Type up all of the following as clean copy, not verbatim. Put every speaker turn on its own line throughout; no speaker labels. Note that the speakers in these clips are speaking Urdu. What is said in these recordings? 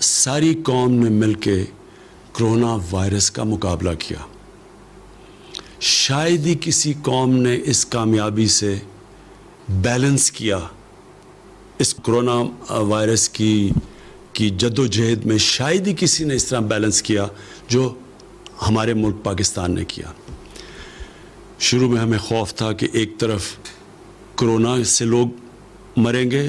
ساری قوم نے مل کے کرونا وائرس کا مقابلہ کیا. شاید ہی کسی قوم نے اس کامیابی سے بیلنس کیا اس کرونا وائرس کی جد و جہد میں. شاید ہی کسی نے اس طرح بیلنس کیا جو ہمارے ملک پاکستان نے کیا. شروع میں ہمیں خوف تھا کہ ایک طرف کرونا سے لوگ مریں گے,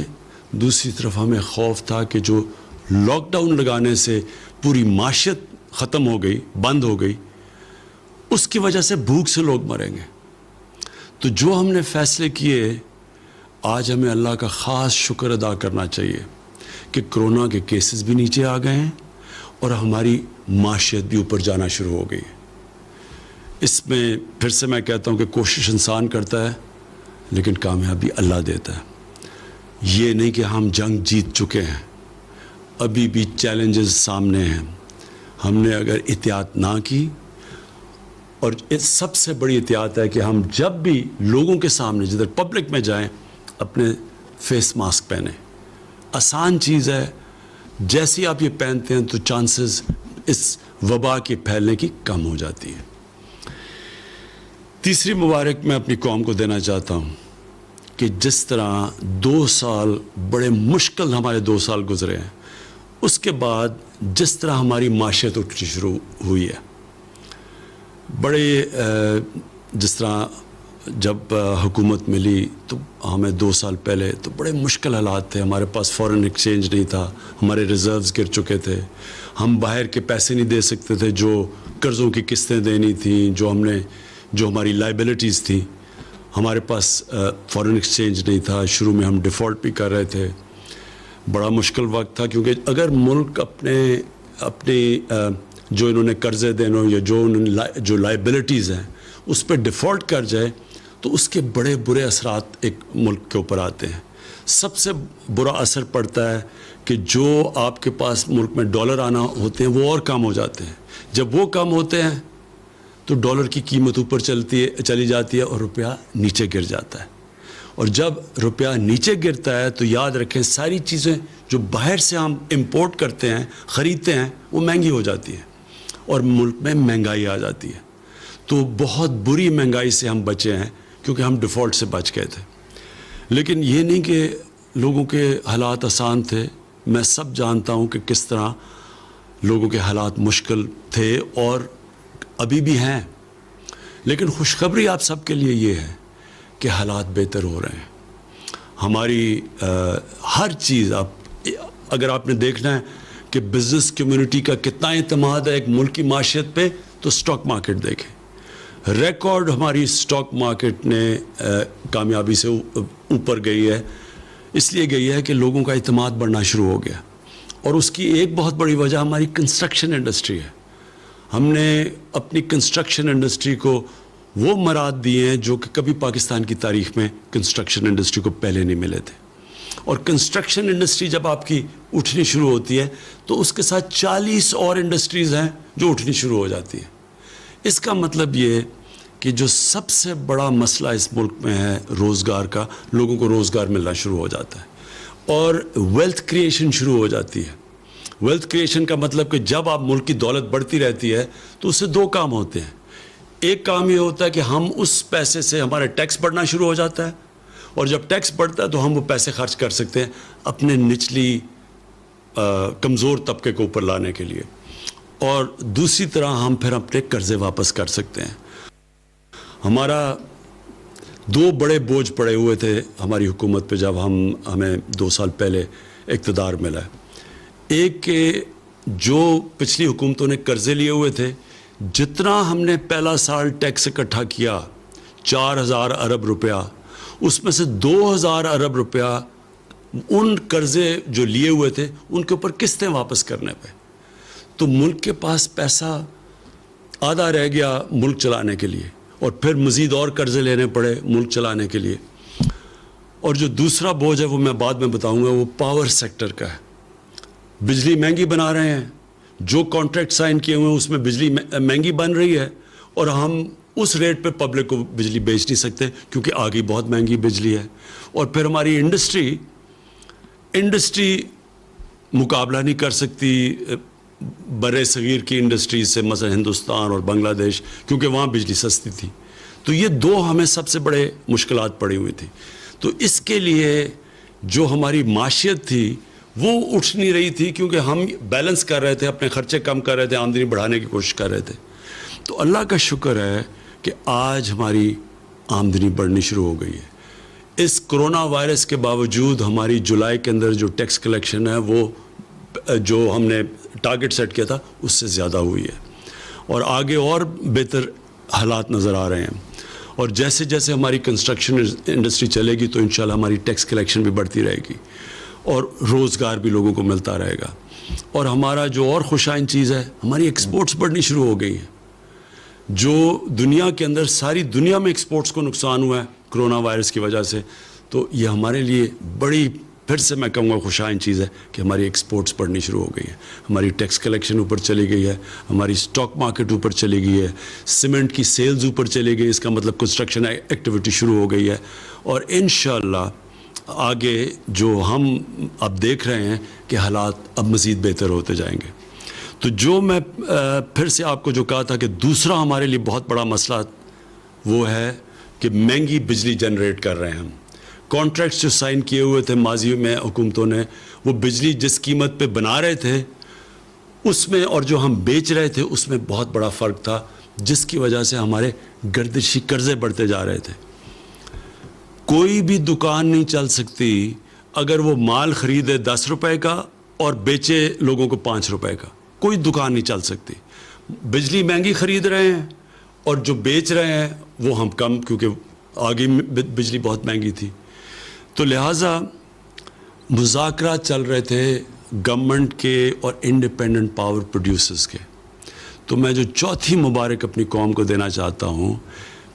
دوسری طرف ہمیں خوف تھا کہ جو لاک ڈاؤن لگانے سے پوری معیشت ختم ہو گئی, بند ہو گئی, اس کی وجہ سے بھوک سے لوگ مریں گے. تو جو ہم نے فیصلے کیے, آج ہمیں اللہ کا خاص شکر ادا کرنا چاہیے کہ کرونا کے کیسز بھی نیچے آ گئے ہیں اور ہماری معیشت بھی اوپر جانا شروع ہو گئی. اس میں پھر سے میں کہتا ہوں کہ کوشش انسان کرتا ہے لیکن کامیابی اللہ دیتا ہے. یہ نہیں کہ ہم جنگ جیت چکے ہیں, ابھی بھی چیلنجز سامنے ہیں. ہم نے اگر احتیاط نہ کی, اور سب سے بڑی احتیاط ہے کہ ہم جب بھی لوگوں کے سامنے جدھر پبلک میں جائیں اپنے فیس ماسک پہنیں. آسان چیز ہے, جیسی آپ یہ پہنتے ہیں تو چانسز اس وبا کے پھیلنے کی کم ہو جاتی ہے. تیسری مبارک میں اپنی قوم کو دینا چاہتا ہوں کہ جس طرح 2 سال بڑے مشکل ہمارے 2 سال گزرے ہیں, اس کے بعد جس طرح ہماری معیشت اٹھنی شروع ہوئی ہے, بڑے جس طرح جب حکومت ملی تو ہمیں 2 سال پہلے تو بڑے مشکل حالات تھے. ہمارے پاس فورن ایکسچینج نہیں تھا, ہمارے ریزروز گر چکے تھے, ہم باہر کے پیسے نہیں دے سکتے تھے جو قرضوں کی قسطیں دینی تھیں, جو ہماری لائبلٹیز تھیں. ہمارے پاس فورن ایکسچینج نہیں تھا. شروع میں ہم ڈیفالٹ بھی کر رہے تھے. بڑا مشکل وقت تھا, کیونکہ اگر ملک اپنے جو انہوں نے قرضے دینے یا جو لائبلٹیز ہیں اس پہ ڈیفالٹ کر جائے تو اس کے بڑے برے اثرات ایک ملک کے اوپر آتے ہیں. سب سے برا اثر پڑتا ہے کہ جو آپ کے پاس ملک میں ڈالر آنا ہوتے ہیں وہ اور کم ہو جاتے ہیں. جب وہ کم ہوتے ہیں تو ڈالر کی قیمت اوپر چلی جاتی ہے اور روپیہ نیچے گر جاتا ہے. اور جب روپیہ نیچے گرتا ہے تو یاد رکھیں ساری چیزیں جو باہر سے ہم امپورٹ کرتے ہیں, خریدتے ہیں, وہ مہنگی ہو جاتی ہیں اور ملک میں مہنگائی آ جاتی ہے. تو بہت بری مہنگائی سے ہم بچے ہیں کیونکہ ہم ڈیفالٹ سے بچ گئے تھے. لیکن یہ نہیں کہ لوگوں کے حالات آسان تھے. میں سب جانتا ہوں کہ کس طرح لوگوں کے حالات مشکل تھے اور ابھی بھی ہیں. لیکن خوشخبری آپ سب کے لیے یہ ہے کہ حالات بہتر ہو رہے ہیں. ہماری ہر چیز اگر آپ نے دیکھنا ہے کہ بزنس کمیونٹی کا کتنا اعتماد ہے ایک ملک کی معیشت پہ, تو سٹاک مارکیٹ دیکھیں. ریکارڈ ہماری سٹاک مارکیٹ نے کامیابی سے اوپر گئی ہے. اس لیے گئی ہے کہ لوگوں کا اعتماد بڑھنا شروع ہو گیا. اور اس کی ایک بہت بڑی وجہ ہماری کنسٹرکشن انڈسٹری ہے. ہم نے اپنی کنسٹرکشن انڈسٹری کو وہ مراد دیے ہیں جو کہ کبھی پاکستان کی تاریخ میں کنسٹرکشن انڈسٹری کو پہلے نہیں ملے تھے. اور کنسٹرکشن انڈسٹری جب آپ کی اٹھنی شروع ہوتی ہے تو اس کے ساتھ 40 اور انڈسٹریز ہیں جو اٹھنی شروع ہو جاتی ہیں. اس کا مطلب یہ کہ جو سب سے بڑا مسئلہ اس ملک میں ہے روزگار کا, لوگوں کو روزگار ملنا شروع ہو جاتا ہے اور ویلتھ کریشن شروع ہو جاتی ہے. ویلتھ کریشن کا مطلب کہ جب آپ ملک کی دولت بڑھتی رہتی ہے تو اس سے 2 کام ہوتے ہیں. ایک کام یہ ہوتا ہے کہ ہم اس پیسے سے ہمارا ٹیکس بڑھنا شروع ہو جاتا ہے, اور جب ٹیکس بڑھتا ہے تو ہم وہ پیسے خرچ کر سکتے ہیں اپنے نچلی کمزور طبقے کو اوپر لانے کے لیے, اور دوسری طرح ہم پھر اپنے قرضے واپس کر سکتے ہیں. ہمارا 2 بڑے بوجھ پڑے ہوئے تھے ہماری حکومت پہ جب ہمیں 2 سال پہلے اقتدار ملا. ایک کہ جو پچھلی حکومتوں نے قرضے لیے ہوئے تھے, جتنا ہم نے پہلا سال ٹیکس اکٹھا کیا 4000 ارب روپیہ, اس میں سے 2000 ارب روپیہ ان قرضے جو لیے ہوئے تھے ان کے اوپر قسطیں واپس کرنے پہ. تو ملک کے پاس پیسہ آدھا رہ گیا ملک چلانے کے لیے, اور پھر مزید اور قرضے لینے پڑے ملک چلانے کے لیے. اور جو دوسرا بوجھ ہے وہ میں بعد میں بتاؤں گا, وہ پاور سیکٹر کا ہے. بجلی مہنگی بنا رہے ہیں, جو کانٹریکٹ سائن کیے ہوئے ہیں اس میں بجلی مہنگی بن رہی ہے, اور ہم اس ریٹ پہ پبلک کو بجلی بیچ نہیں سکتے کیونکہ آگے بہت مہنگی بجلی ہے. اور پھر ہماری انڈسٹری مقابلہ نہیں کر سکتی بر صغیر کی انڈسٹریز سے، مثلا ہندوستان اور بنگلہ دیش، کیونکہ وہاں بجلی سستی تھی. تو یہ دو ہمیں سب سے بڑے مشکلات پڑی ہوئی تھی. تو اس کے لیے جو ہماری معیشت تھی وہ اٹھ نہیں رہی تھی، کیونکہ ہم بیلنس کر رہے تھے، اپنے خرچے کم کر رہے تھے، آمدنی بڑھانے کی کوشش کر رہے تھے. تو اللہ کا شکر ہے کہ آج ہماری آمدنی بڑھنی شروع ہو گئی ہے. اس کرونا وائرس کے باوجود ہماری جولائی کے اندر جو ٹیکس کلیکشن ہے وہ جو ہم نے ٹارگٹ سیٹ کیا تھا اس سے زیادہ ہوئی ہے، اور آگے اور بہتر حالات نظر آ رہے ہیں. اور جیسے جیسے ہماری کنسٹرکشن انڈسٹری چلے گی تو انشاءاللہ ہماری ٹیکس کلیکشن بھی بڑھتی رہے گی اور روزگار بھی لوگوں کو ملتا رہے گا. اور ہمارا جو اور خوشائن چیز ہے، ہماری ایکسپورٹس بڑھنی شروع ہو گئی ہیں. جو دنیا کے اندر ساری دنیا میں ایکسپورٹس کو نقصان ہوا ہے کرونا وائرس کی وجہ سے، تو یہ ہمارے لیے بڑی، پھر سے میں کہوں گا خوشائن چیز ہے کہ ہماری ایکسپورٹس بڑھنی شروع ہو گئی ہے. ہماری ٹیکس کلیکشن اوپر چلی گئی ہے، ہماری سٹاک مارکیٹ اوپر چلی گئی ہے، سیمنٹ کی سیلز اوپر چلی گئی، اس کا مطلب کنسٹرکشن ایکٹیویٹی شروع ہو گئی ہے. اور انشاءاللہ آگے جو ہم اب دیکھ رہے ہیں کہ حالات اب مزید بہتر ہوتے جائیں گے. تو جو میں پھر سے آپ کو جو کہا تھا کہ دوسرا ہمارے لیے بہت بڑا مسئلہ وہ ہے کہ مہنگی بجلی جنریٹ کر رہے ہیں ہم. کانٹریکٹس جو سائن کیے ہوئے تھے ماضی میں حکومتوں نے، وہ بجلی جس قیمت پہ بنا رہے تھے اس میں اور جو ہم بیچ رہے تھے اس میں بہت بڑا فرق تھا، جس کی وجہ سے ہمارے گردشی قرضے بڑھتے جا رہے تھے. کوئی بھی دکان نہیں چل سکتی اگر وہ مال خریدے 10 روپے کا اور بیچے لوگوں کو 5 روپے کا. کوئی دکان نہیں چل سکتی. بجلی مہنگی خرید رہے ہیں اور جو بیچ رہے ہیں وہ ہم کم، کیونکہ آگے بجلی بہت مہنگی تھی. تو لہٰذا مذاکرات چل رہے تھے گورنمنٹ کے اور انڈیپینڈنٹ پاور پروڈیوسرز کے. تو میں جو چوتھی مبارک اپنی قوم کو دینا چاہتا ہوں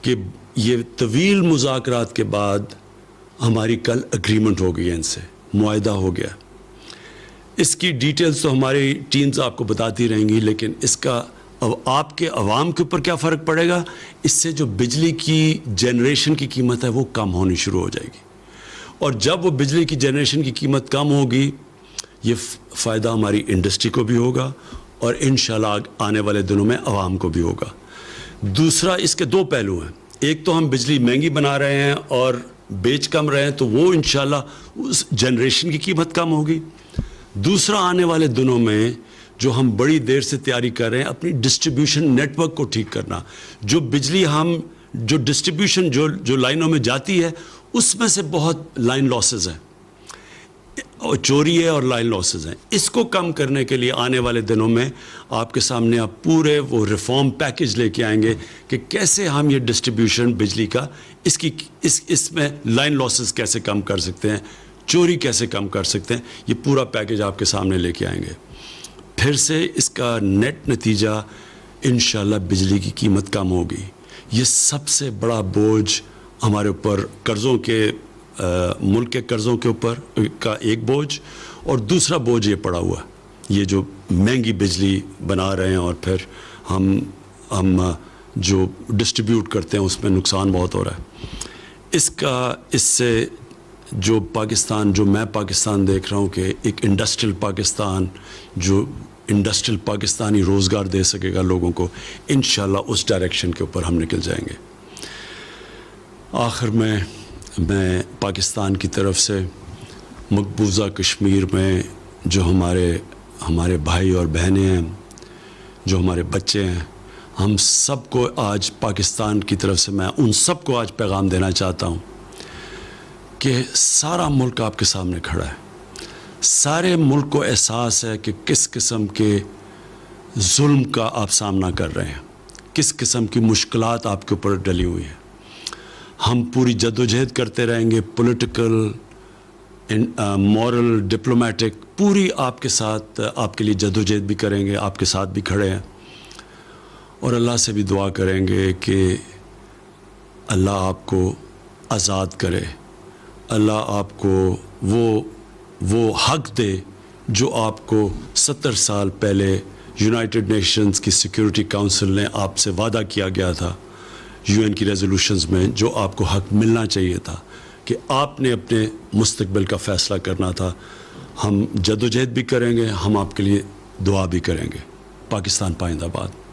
کہ یہ طویل مذاکرات کے بعد ہماری کل اگریمنٹ ہو گئی ہے، ان سے معاہدہ ہو گیا. اس کی ڈیٹیلز تو ہماری ٹیمز آپ کو بتاتی رہیں گی، لیکن اس کا آپ کے عوام کے اوپر کیا فرق پڑے گا؟ اس سے جو بجلی کی جنریشن کی قیمت ہے وہ کم ہونی شروع ہو جائے گی. اور جب وہ بجلی کی جنریشن کی قیمت کم ہوگی، یہ فائدہ ہماری انڈسٹری کو بھی ہوگا اور انشاءاللہ آنے والے دنوں میں عوام کو بھی ہوگا. دوسرا، اس کے دو پہلو ہیں. ایک تو ہم بجلی مہنگی بنا رہے ہیں اور بیچ کم رہے ہیں، تو وہ انشاءاللہ اس جنریشن کی قیمت کم ہوگی. دوسرا، آنے والے دنوں میں جو ہم بڑی دیر سے تیاری کر رہے ہیں اپنی ڈسٹریبیوشن نیٹ ورک کو ٹھیک کرنا. جو بجلی ہم جو ڈسٹریبیوشن جو لائنوں میں جاتی ہے اس میں سے بہت لائن لاسز ہیں، اور چوری ہے اور لائن لاسز ہیں. اس کو کم کرنے کے لیے آنے والے دنوں میں آپ کے سامنے آپ پورے وہ ریفارم پیکج لے کے آئیں گے کہ کیسے ہم یہ ڈسٹریبیوشن بجلی کا اس میں لائن لاسز کیسے کم کر سکتے ہیں، چوری کیسے کم کر سکتے ہیں. یہ پورا پیکج آپ کے سامنے لے کے آئیں گے. پھر سے اس کا نیٹ نتیجہ انشاءاللہ بجلی کی قیمت کم ہوگی. یہ سب سے بڑا بوجھ ہمارے اوپر قرضوں کے ملک کے قرضوں کے اوپر کا ایک بوجھ، اور دوسرا بوجھ یہ پڑا ہوا یہ جو مہنگی بجلی بنا رہے ہیں اور پھر ہم جو ڈسٹریبیوٹ کرتے ہیں اس میں نقصان بہت ہو رہا ہے. اس سے جو میں پاکستان دیکھ رہا ہوں کہ ایک انڈسٹریل پاکستان، جو انڈسٹریل پاکستانی روزگار دے سکے گا لوگوں کو، انشاءاللہ اس ڈائریکشن کے اوپر ہم نکل جائیں گے. آخر میں پاکستان کی طرف سے مقبوضہ کشمیر میں جو ہمارے بھائی اور بہنیں ہیں، جو ہمارے بچے ہیں، ہم سب کو آج پاکستان کی طرف سے میں ان سب کو آج پیغام دینا چاہتا ہوں کہ سارا ملک آپ کے سامنے کھڑا ہے. سارے ملک کو احساس ہے کہ کس قسم کے ظلم کا آپ سامنا کر رہے ہیں، کس قسم کی مشکلات آپ کے اوپر ڈلی ہوئی ہیں. ہم پوری جدوجہد کرتے رہیں گے، پولیٹیکل، مورل، ڈپلومیٹک، پوری آپ کے ساتھ آپ کے لیے جدوجہد بھی کریں گے، آپ کے ساتھ بھی کھڑے ہیں. اور اللہ سے بھی دعا کریں گے کہ اللہ آپ کو آزاد کرے، اللہ آپ کو وہ حق دے جو آپ کو 70 سال پہلے یونائٹڈ نیشنز کی سیکیورٹی کونسل نے آپ سے وعدہ کیا گیا تھا، UN کی ریزولوشنز میں جو آپ کو حق ملنا چاہیے تھا کہ آپ نے اپنے مستقبل کا فیصلہ کرنا تھا. ہم جدوجہد بھی کریں گے, ہم آپ کے لیے دعا بھی کریں گے. پاکستان پائندہ باد.